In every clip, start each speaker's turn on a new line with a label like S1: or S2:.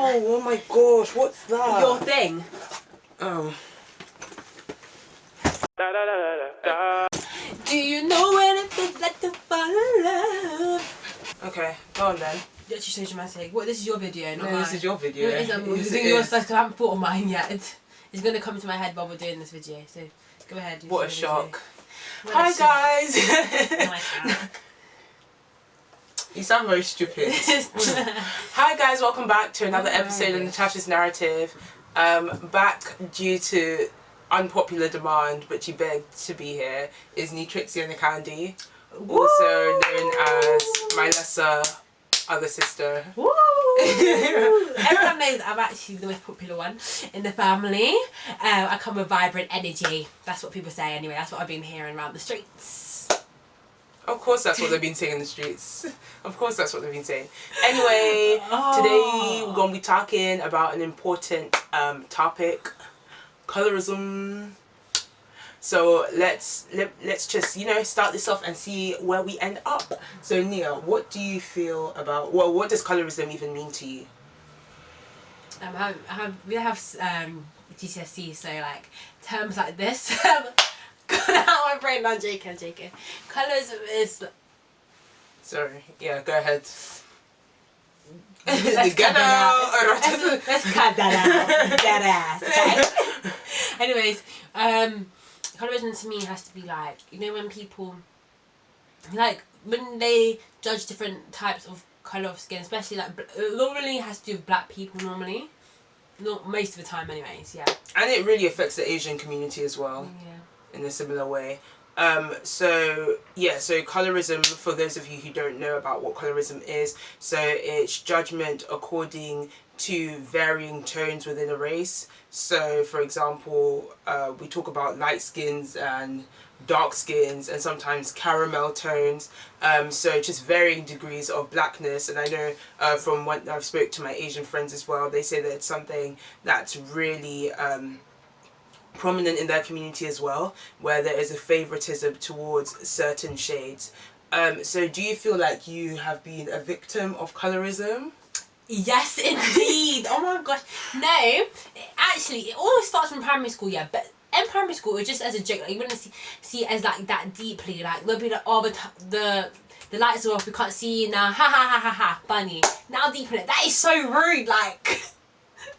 S1: Oh my gosh, what's that?
S2: Your thing.
S1: Oh.
S2: Do you know what it feels like to fall in love?
S1: Okay, go on then.
S2: You're actually so dramatic. What? This is your video, not
S1: No,
S2: mine.
S1: this is your video.
S2: No, it is. I'm doing yours first because I haven't thought of mine yet. It's going to come into my head while we're doing this video. So go ahead.
S1: What a shock.
S2: What
S1: Hi
S2: a shock.
S1: guys. You sound very stupid. Hi guys, welcome back to another episode of Natasha's Narrative. Back due to unpopular demand, but she begged to be here, is Trixie and the Candy, also known as my lesser other sister.
S2: Woo! Everyone knows I'm actually the most popular one in the family. I come with vibrant energy. That's what people say anyway. That's what I've been hearing around the streets.
S1: Of course that's what they've been saying in the streets. Of course that's what they've been saying. Anyway, today we're going to be talking about an important topic, colorism. So let's just, you know, start this off and see where we end up. So Nia, what do you feel about, well, what does colorism even mean to you?
S2: We have GCSE, so like terms like this got out my brain. No, I'm joking. Colorism is.
S1: Sorry. Yeah, go ahead.
S2: Let's cut that out. Dead ass. Okay. Anyways, colorism to me has to be like, you know, when people like when they judge different types of colour of skin, especially like normally has to do with black people normally. Not most of the time, anyways. Yeah.
S1: And it really affects the Asian community as well.
S2: Yeah. In
S1: a similar way. So colorism, for those of you who don't know about what colorism is, so it's judgment according to varying tones within a race. So for example, we talk about light skins and dark skins and sometimes caramel tones, so just varying degrees of blackness. And I know from when I've spoke to my Asian friends as well, they say that it's something that's really prominent in their community as well, where there is a favoritism towards certain shades. So do you feel like you have been a victim of colorism?
S2: Yes, indeed. Oh my gosh. No, actually, it always starts from primary school, yeah, but in primary school it was just as a joke. Like, you wouldn't see it as like that deeply. Like they'll be like, oh, the lights are off, we can't see you now, ha ha ha ha ha, funny. Now deep in it, that is so rude, like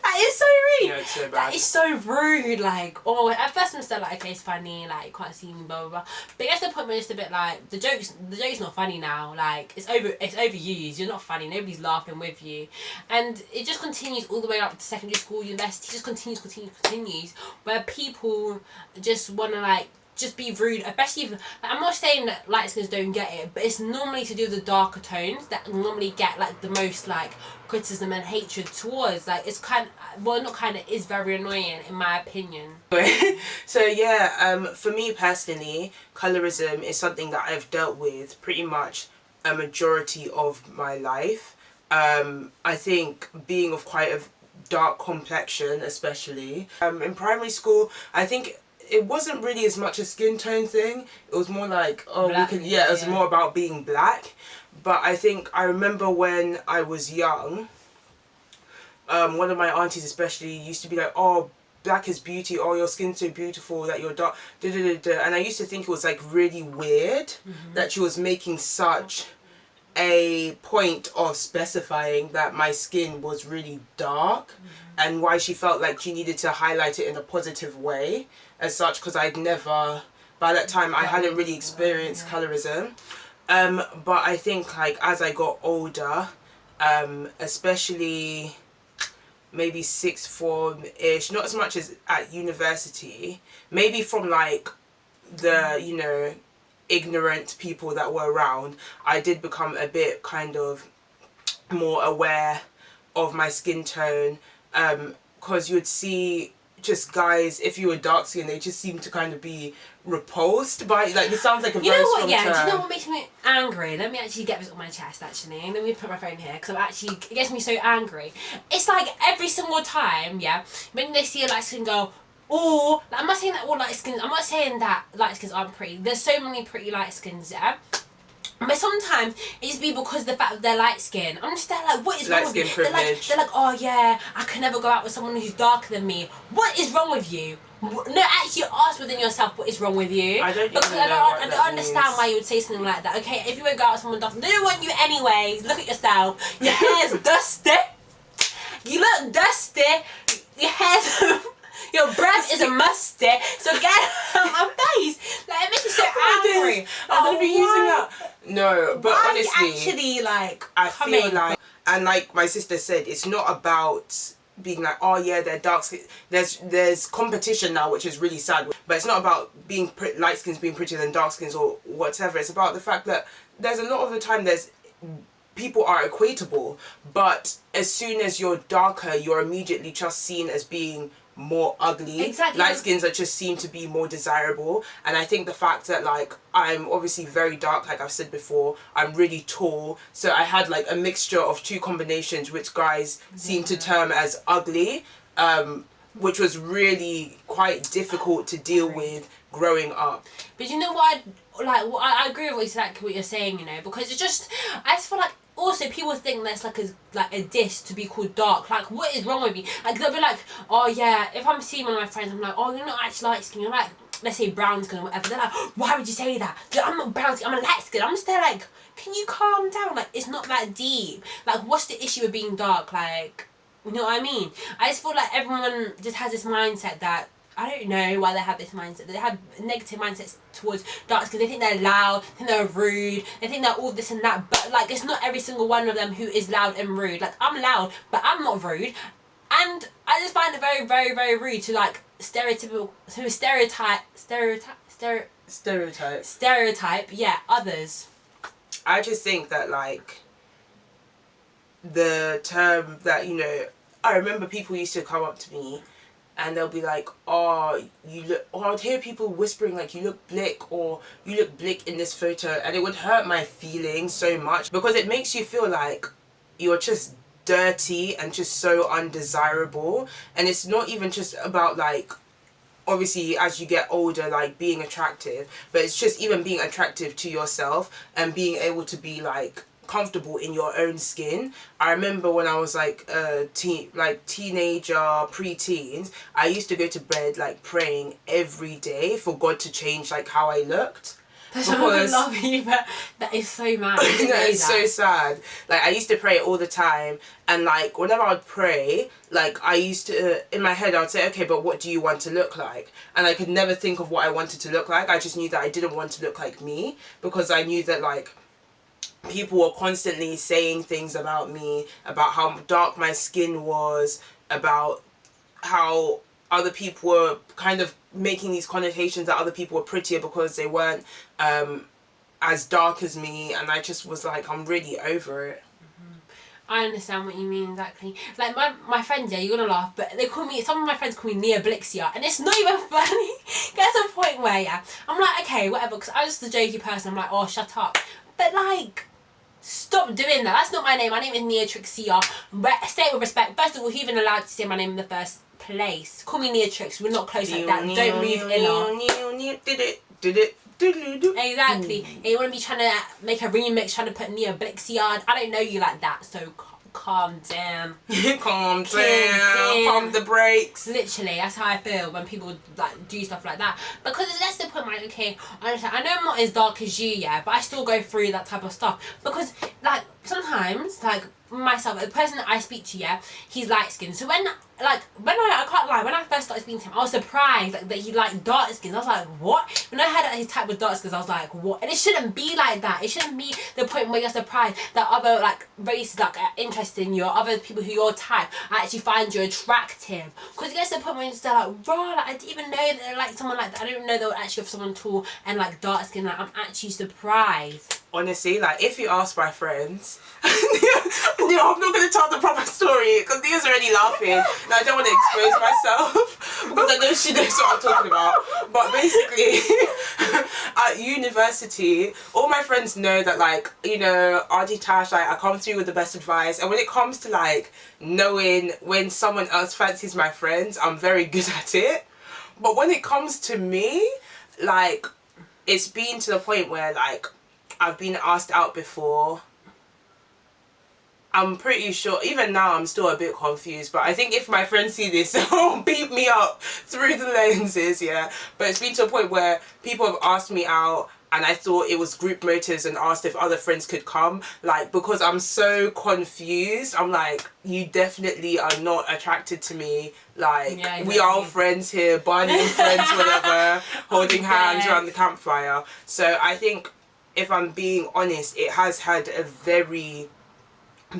S2: that is so rude.
S1: Yeah, it's so bad.
S2: That is so rude. Like, oh, at first I'm still like, okay, it's funny, like, can't see me, blah blah blah. But at the point where it's a bit like the joke's not funny now. Like, it's overused. You're not funny. Nobody's laughing with you, and it just continues all the way up to secondary school, university. Just continues, where people just wanna like just be rude, especially if, like, I'm not saying that light skins don't get it, but it's normally to do with the darker tones that normally get like the most like criticism and hatred towards. Like, it's is very annoying in my opinion.
S1: So yeah, for me personally, colorism is something that I've dealt with pretty much a majority of my life. I think being of quite a dark complexion, especially in primary school, I think it wasn't really as much a skin tone thing. It was more like, oh, black, it was more about being black. But I think I remember when I was young, one of my aunties especially used to be like, oh, black is beauty, oh, your skin's so beautiful that you're dark, da, da, da, da. And I used to think it was like really weird that she was making such a point of specifying that my skin was really dark, and why she felt like she needed to highlight it in a positive way as such, because I'd never, by that time I hadn't really experienced colorism. But I think like as I got older, especially maybe sixth form-ish, not as much as at university, maybe from like the, you know, ignorant people that were around, I did become a bit kind of more aware of my skin tone, because you would see just guys, if you were dark skinned, they just seem to kind of be repulsed by, like, this sounds like a very strong term.
S2: Do you know what makes me angry? Let me actually get this on my chest, actually. Let me put my phone here, because it gets me so angry. It's like every single time, yeah, when they see a light skin girl, or, like, I'm not saying that all light skins, I'm not saying that light skins aren't pretty. There's so many pretty light skins, yeah? But sometimes it just be because of the fact that they're light skinned. I'm just there like, what is wrong with you?
S1: Light skin privilege.
S2: They're like, oh yeah, I can never go out with someone who's darker than me. What is wrong with you? No, actually ask within yourself what is wrong with you.
S1: I don't
S2: because
S1: even know what
S2: I
S1: that
S2: don't understand
S1: means.
S2: why you would say something like that. Okay, if you would go out with someone darker, they don't want you anyway. Look at yourself. Your hair's dusty. You look dusty. Your hair's your breath is a musty. So get out of my face. Like it makes me so angry.
S1: I'm gonna be using that. No, but
S2: why
S1: honestly,
S2: actually like
S1: I feel like, and like my sister said, it's not about being like, oh yeah, they're dark skin. There's competition now, which is really sad. But it's not about being light skins being prettier than dark skins or whatever. It's about the fact that there's a lot of the time people are equatable, but as soon as you're darker, you're immediately just seen as being more ugly.
S2: Exactly.
S1: Light skins are just seen to be more desirable, and I think the fact that like I'm obviously very dark, like I've said before, I'm really tall, so I had like a mixture of two combinations which guys seem to term as ugly, which was really quite difficult to deal with growing up.
S2: But you know what? I agree with what you're saying. You know, because it's just I just feel like also people think that's like a diss to be called dark. Like, what is wrong with me? Like they'll be like, oh yeah, if I'm seeing one of my friends, I'm like, oh, you're not actually light skin. You're like, let's say brown skin or whatever. They're like, why would you say that? I'm not brown skin. I'm a light skin. I'm just there like, can you calm down? Like, it's not that deep. Like, what's the issue with being dark? Like, you know what I mean? I just feel like everyone just has this mindset that. I don't know why they have this mindset. They have negative mindsets towards dark because they think they're loud, they think they're rude, they think they're all this and that. But like, it's not every single one of them who is loud and rude. Like, I'm loud, but I'm not rude. And I just find it very, very, very rude to like stereotype, yeah, others.
S1: I just think that like the term that, you know, I remember people used to come up to me and they'll be like, oh, you look, or I'd hear people whispering like, you look blick, or you look blick in this photo, and it would hurt my feelings so much because it makes you feel like you're just dirty and just so undesirable. And it's not even just about like, obviously as you get older, like being attractive, but it's just even being attractive to yourself and being able to be like comfortable in your own skin. I remember when I was like a teenager, pre-teens, I used to go to bed like praying every day for God to change like how I looked.
S2: I love you, but that is so mad.
S1: It's so sad. Like I used to pray all the time, and like whenever I would pray, like I used to in my head I would say, okay, but what do you want to look like? And I could never think of what I wanted to look like. I just knew that I didn't want to look like me, because I knew that like people were constantly saying things about me, about how dark my skin was, about how other people were kind of making these connotations that other people were prettier because they weren't as dark as me, and I just was like, I'm really over it.
S2: I understand what you mean exactly. Like my friends, yeah, you're gonna laugh, but they call me, some of my friends call me Nia Blixia, and it's not even funny. There's a point where, yeah, I'm like, okay, whatever, because I was just a jokey person. I'm like, oh, shut up. But like, stop doing that. That's not my name. My name is Nia Trixia. Say it with respect. First of all, who even allowed to say my name in the first place? Call me Nia Trix. We're not close like that. Don't move in. Exactly. And you want to be trying to make a remix, trying to put Nia Blixia. I don't know you like that, so calm down.
S1: Calm down. Pump the brakes.
S2: Literally, that's how I feel when people like do stuff like that. Because that's the point, like, okay, I understand. I know I'm not as dark as you, yeah, but I still go through that type of stuff. Because like sometimes, like myself, the person that I speak to, yeah, he's light skinned. So when I can't lie, when I first started speaking to him, I was surprised like that he liked dark skins. I was like, what? When I heard that his type was dark skins, I was like, what? And it shouldn't be like that. It shouldn't be the point where you're surprised that other like races like are interested in you, or other people who your type actually find you attractive. Because it gets to the point where you're just like, raw, like I didn't even know that they like someone like that. I didn't even know they were actually with someone tall and like dark skin. Like I'm actually surprised.
S1: Honestly, like if you ask my friends, I'm not going to tell the proper story because Nia's already laughing and I don't want to expose myself because I know she knows what I'm talking about. But basically, at university, all my friends know that like, you know, Auntie Tash, like I come through with the best advice, and when it comes to like knowing when someone else fancies my friends, I'm very good at it. But when it comes to me, like it's been to the point where like I've been asked out before. I'm pretty sure, even now I'm still a bit confused, but I think if my friends see this, they'll beat me up through the lenses, yeah. But it's been to a point where people have asked me out and I thought it was group motives and asked if other friends could come. Like, because I'm so confused, I'm like, you definitely are not attracted to me. Like,
S2: Yeah, exactly.
S1: We are all friends here, Barney and friends, whatever, holding hands around the campfire. So I think, if I'm being honest, it has had a very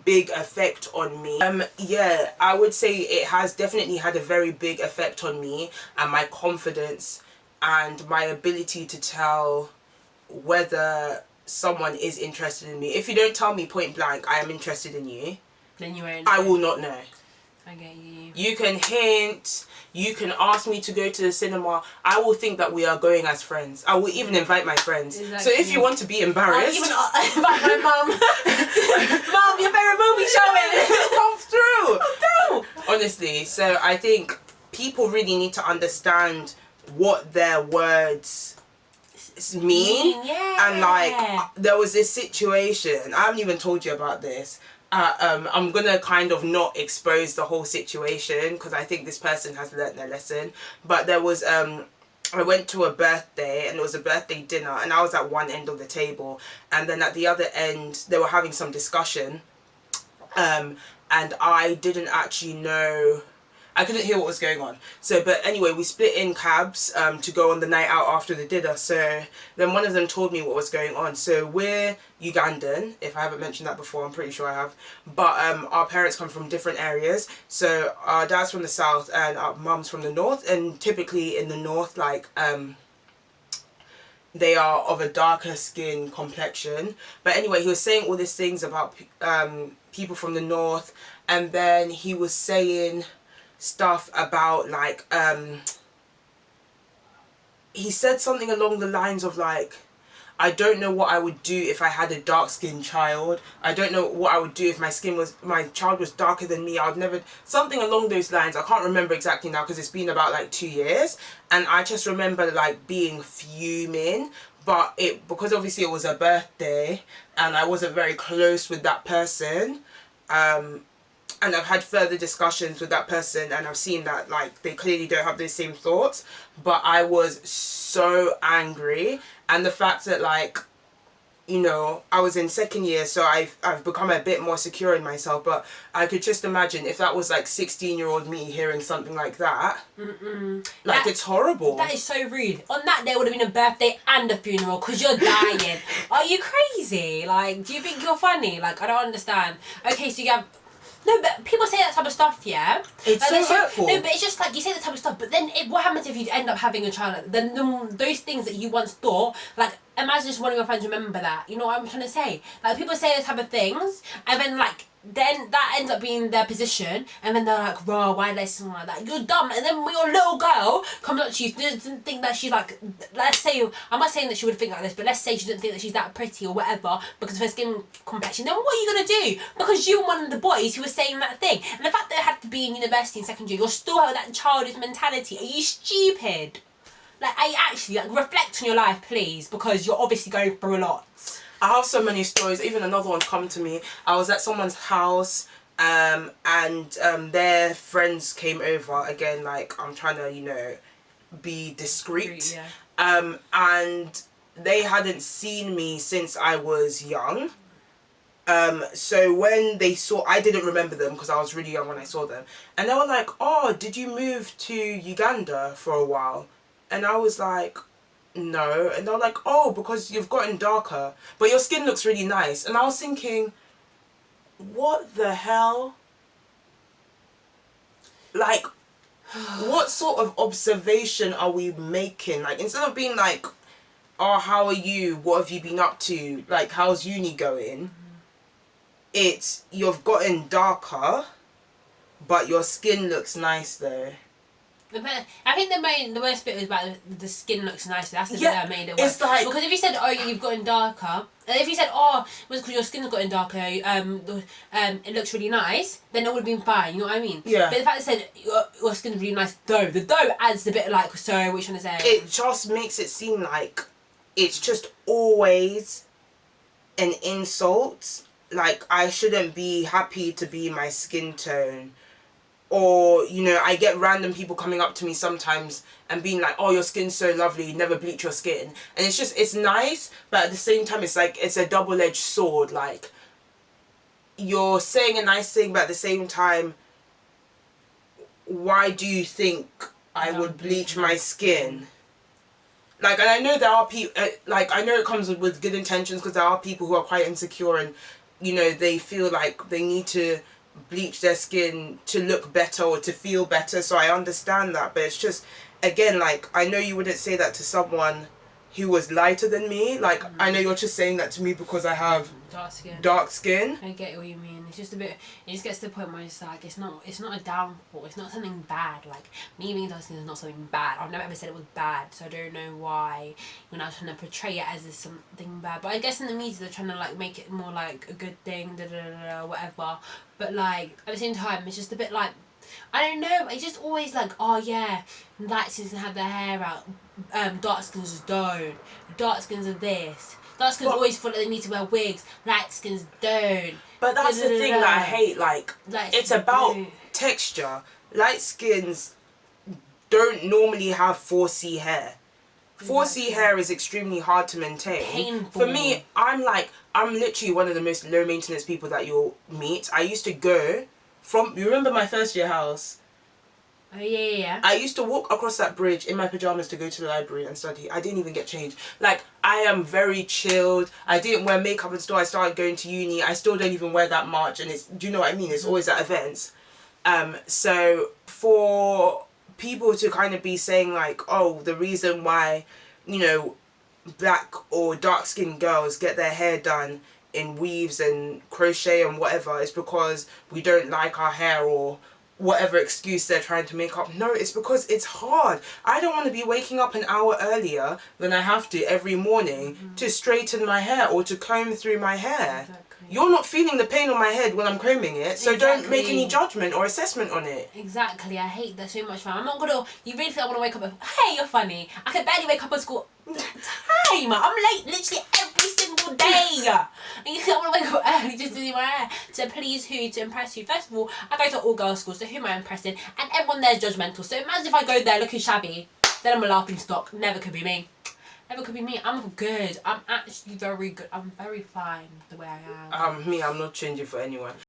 S1: big effect on me. Yeah, I would say it has definitely had a very big effect on me and my confidence and my ability to tell whether someone is interested in me. If you don't tell me point blank I am interested in you,
S2: then you won't.
S1: I will not know.
S2: I get you.
S1: You can hint, you can ask me to go to the cinema. I will think that we are going as friends. I will even invite my friends. Exactly. So if you want to be embarrassed,
S2: I'll even invite my mum. Mum, your favourite movie showing.
S1: Come through. Come through. Honestly, so I think people really need to understand what their words mean.
S2: Yeah.
S1: And like, there was this situation, I haven't even told you about this. I'm gonna kind of not expose the whole situation because I think this person has learnt their lesson. But there was I went to a birthday and it was a birthday dinner and I was at one end of the table and then at the other end they were having some discussion, and I didn't actually know, I couldn't hear what was going on. So, but anyway, we split in cabs to go on the night out after the dinner. So then one of them told me what was going on. So we're Ugandan, if I haven't mentioned that before, I'm pretty sure I have. But our parents come from different areas. So our dad's from the south and our mum's from the north. And typically in the north, like, they are of a darker skin complexion. But anyway, he was saying all these things about people from the north. And then he was saying stuff about like he said something along the lines of like, I don't know what I would do if I had a dark skinned child. I don't know what I would do if my child was darker than me. I would never, something along those lines. I can't remember exactly now because it's been about like 2 years and I just remember like being fuming. But because obviously it was a birthday and I wasn't very close with that person, and I've had further discussions with that person and I've seen that like they clearly don't have the same thoughts, but I was so angry. And the fact that like, you know, I was in second year, so I've become a bit more secure in myself, but I could just imagine if that was like 16-year-old me hearing something like that. Like, it's horrible.
S2: That is so rude. On that day would have been a birthday and a funeral because you're dying. Are you crazy? Like, do you think you're funny? Like, I don't understand. Okay, so you have... No, but people say that type of stuff, yeah?
S1: It's like, so hurtful.
S2: No, but it's just like, you say that type of stuff, but then what happens if you end up having a child? Then those things that you once thought, like, imagine just one of your friends remember that. You know what I'm trying to say? Like, people say those type of things, and then, like, then that ends up being their position, and then they're like, "Raw, why did they say something like that? You're dumb." And then when your little girl comes up to you, doesn't think that she's like, let's say, I'm not saying that she would think like this, but let's say she didn't think that she's that pretty or whatever because of her skin complexion. Then what are you gonna do? Because you were one of the boys who was saying that thing, and the fact that it had to be in university and secondary, you're still having that childish mentality. Are you stupid? Like, I actually like reflect on your life, please, because you're obviously going through a lot.
S1: I have so many stories. Even another one's come to me. I was at someone's house and their friends came over. Again, like, I'm trying to, you know, be discreet. Yeah. And they hadn't seen me since I was young. So when they saw, I didn't remember them because I was really young when I saw them. And they were like, "Oh, did you move to Uganda for a while?" And I was like, "No." And they're like, "Oh, because you've gotten darker, but your skin looks really nice." And I was thinking, what the hell? Like, what sort of observation are we making? Like, instead of being like, "Oh, how are you? What have you been up to? Like, how's uni going?" It's, you've gotten darker, but your skin looks nice though.
S2: I think the worst bit was about the skin looks nicer. That's the bit that made it worse.
S1: It's like,
S2: because if you said, "Oh, you've gotten darker," and if you said, "Oh, it was because your skin's gotten darker," it looks really nice, then it would have been fine. You know what I mean?
S1: Yeah.
S2: But the fact that it said your skin's really nice, the dough adds a bit of like, so what you trying to say?
S1: It just makes it seem like it's just always an insult. Like, I shouldn't be happy to be my skin tone. Or, you know, I get random people coming up to me sometimes and being like, oh, your skin's so lovely, never bleach your skin. And it's just, it's nice, but at the same time, it's like, it's a double-edged sword. Like, you're saying a nice thing, but at the same time, why do you think I would bleach my skin? Like, and I know there are people, like, I know it comes with good intentions, because there are people who are quite insecure and, you know, they feel like they need to bleach their skin to look better or to feel better, so I understand that. But it's just, again, like, I know you wouldn't say that to someone who was lighter than me. Like, I know you're just saying that to me because I have dark skin.
S2: I get what you mean. It's just a bit. It just gets to the point where it's like it's not a downfall. It's not something bad. Like me being dark skin is not something bad. I've never ever said it was bad, so I don't know why you're now trying to portray it as something bad. But I guess in the media they're trying to like make it more like a good thing, whatever. But like at the same time, it's just a bit like. I don't know, it's just always like, oh yeah, light skins can have their hair out, dark skins just don't. Dark skins are this. Dark skins always feel like they need to wear wigs, light skins don't.
S1: But that's the thing that I hate, like it's about texture. Light skins don't normally have 4C hair. 4C hair is extremely hard to maintain.
S2: Painful.
S1: For me, I'm literally one of the most low maintenance people that you'll meet. I used to go you remember my first year house?
S2: Oh yeah.
S1: I used to walk across that bridge in my pajamas to go to the library and study. I didn't even get changed. Like, I am very chilled. I didn't wear makeup until I started going to uni. I still don't even wear that much, and do you know what I mean? It's always at events. So for people to kind of be saying like, oh, the reason why, you know, black or dark skinned girls get their hair done in weaves and crochet and whatever is because we don't like our hair or whatever excuse they're trying to make up. No, it's because it's hard. I don't want to be waking up an hour earlier than I have to every morning to straighten my hair or to comb through my hair. Exactly. You're not feeling the pain on my head when I'm combing it, so don't make any judgment or assessment on it.
S2: Exactly, I hate that so much, man. I'm not gonna, you really think I'm gonna wake up and, hey, you're funny. I can barely wake up at school. Time! I'm late literally every single day. And you think I'm gonna wake up early just to do my hair. To please who? To impress who? First of all, I go to all girls school, so who am I impressing? And everyone there is judgmental. So imagine if I go there looking shabby, then I'm a laughing stock. Never could be me. Never could be me. I'm good. I'm actually very good. I'm very fine the way I am.
S1: Me, I'm not changing for anyone.